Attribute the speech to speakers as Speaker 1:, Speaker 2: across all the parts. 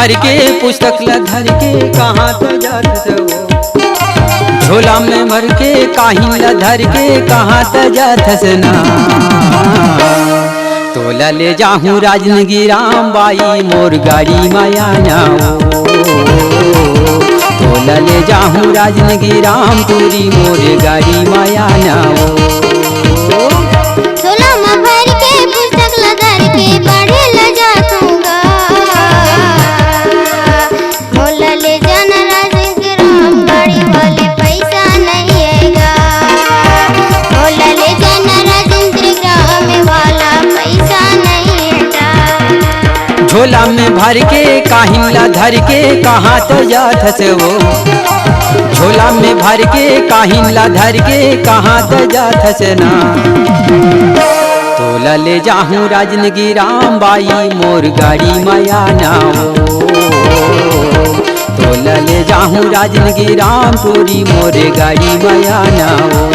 Speaker 1: भर के पुस्तक ला धर के कहाँ तो जात वो, झोला में भर के काहिन ला धर के कहाँ तो जात ना। तोला ले जाहूँ राजनगी राम बाई मोर गाड़ी माया नाओ, तोला ले जाहूँ राजनगी राम तोरी मोर गाड़ी माया नाओ।
Speaker 2: झोला में भर के पुस्तक ला धर के पढ़े ला जातूंगा, मोला ले जाना राजनगी राम गाड़ी वाले पैसा नहीं आएगा, मोला ले जाना राजनगी राम वाला पैसा नहीं आएगा।
Speaker 1: झोला में भर के काहिन ला धर के कहाँ तो जात वो, झोला में भर के काहिन ला धर के कहाँ तो जात ना। तोला ले जाहूँ राजनगी राम बाई मोर गाड़ी माया नाओ, तोला ले जाहूँ राजनगी राम तोरी मोर गाड़ी माया नाओ।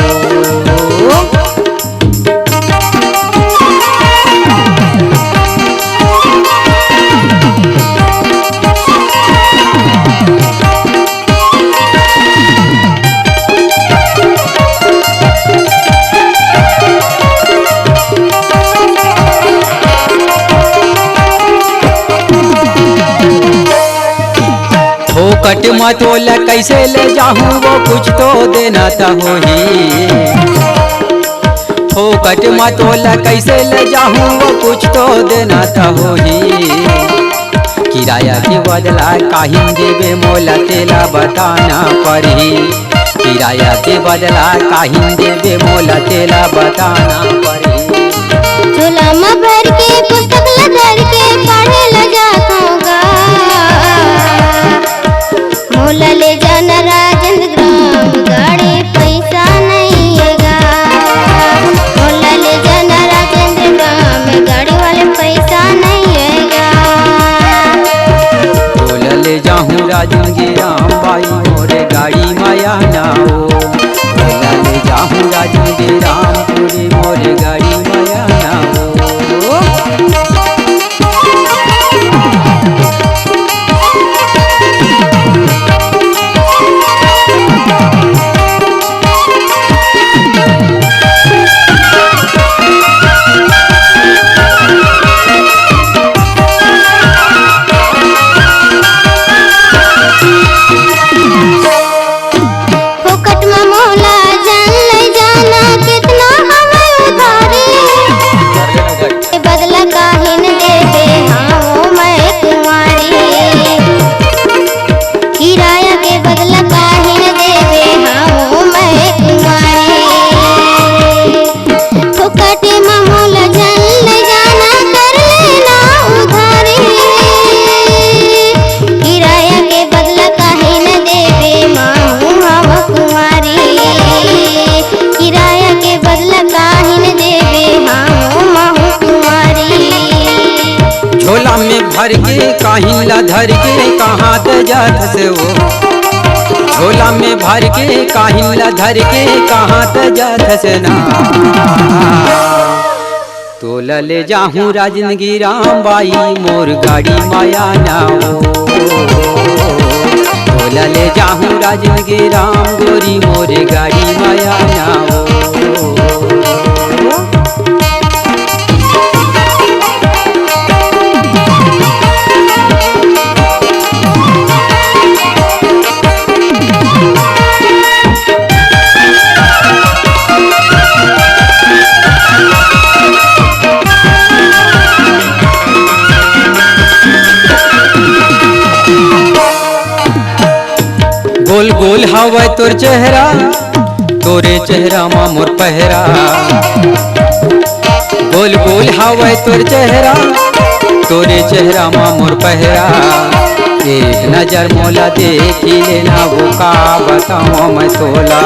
Speaker 1: फोकट मतोला कैसे ले जाहूँ वो कुछ तो देना तो होही, फोकट मतोला कैसे ले जाहूँ वो कुछ तो देना तो होही। किराया के बदला काहिन देवे मोला तेला बताना पड़ही, किराया के बदला काहिन देवे मोला तेला बताना पड़ही।
Speaker 2: झोला में भर के पुस्तक ला धर के पढ़े ला जातूंगा, मोला ले जाना राजेंद्र ग्राम गाड़ी पैसा नहीं आएगा, मोला ले जाना राजेंद्र ग्राम गाड़ी वाले पैसा नहीं आएगा।
Speaker 1: तोला ले जाहूँ राजनगी राम बाई मोरे गाड़ी माया नाओ, तोला ले जाहूँ राजनगी राम तोरे मोरे गाड़ी माया नाओ।
Speaker 2: फोकट में मोला जान ले जाना कितना हमें उधारी, बदला काहिन देवे हाँ मैं कुंवारी, किराया के बदला काहिन देवे हाँ मैं कुंवारी। फोकट में मोला जान ले जाना कर लेना उधारी, किराया के बदला काहिन देवे माहू हम कुंवारी, किराया के बदला काहिन देवे हाँ माहू कुंवारी।
Speaker 1: झोला में भर के काहिन ला धर के कहाँ तो जात वो, झोला में भर के काहिन ला धर के कहाँ तो जात ना। तोला ले जाहूँ राजनगी राम बाई मोर गाड़ी माया नाओ, तोला ले जाहूँ राजनगी राम गोरी मोर गाड़ी माया नाओ। गोल गोल हवा तोर चेहरा, तोरे चेहरा मा मोर पहरा, गोल गोल हवा तोर चेहरा, तोरे चेहरा मा मोर पहरा। एक नजर मोला देखी लेना वो का बताऊँ मैं तोला,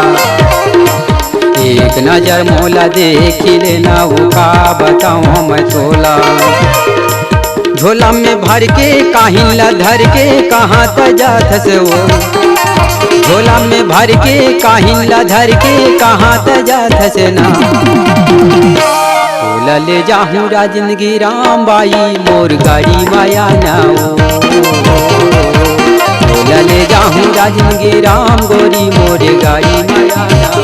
Speaker 1: एक नजर मोला देखी लेना वो का बताऊँ मैं तोला। झोला में भर के काहिन ला धर के कहाँ तो जात वो, झोला में भर के काहिन ला धर के कहाँ तो जात ना। तोला ले जाहूँ राजनगी राम बाई मोर गाड़ी माया नाओ, बोला ले जाहूँ राजनगी राम गोरी मोरे गाड़ी माया नाओ।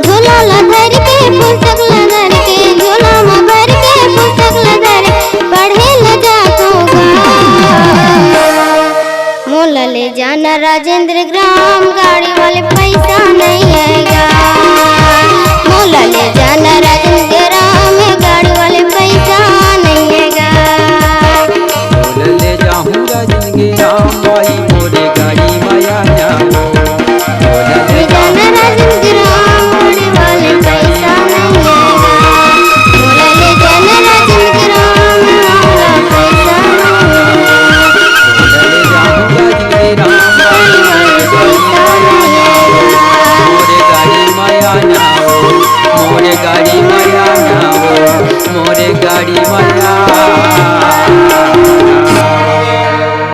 Speaker 2: झोला ला धर के पुस्तक ला धर के झोला में भर के पुस्तक ला धर पढ़े ला जातो मोला ले जाना राजेंद्र ग्राम गाड़ी वाले पैसा नहीं आएगा। मोला ले जाना राजेंद्र ग्राम गाड़ी वाले पैसा नहीं आएगा।
Speaker 1: बोला ले जाहूँ राजनगी राम भाई मोरे गाड़ी माया नाओ। बोला ले
Speaker 2: जाना राजेंद्र ग्राम गाड़ी वाले पैसा नहीं आएगा। मोला ले जाना राजेंद्र ग्राम वाला पैसा नहीं आएगा।
Speaker 1: मोरे गाड़ी माया नाओ। मोरे गाड़ी माया नाओ। मोरे गाड़ी माया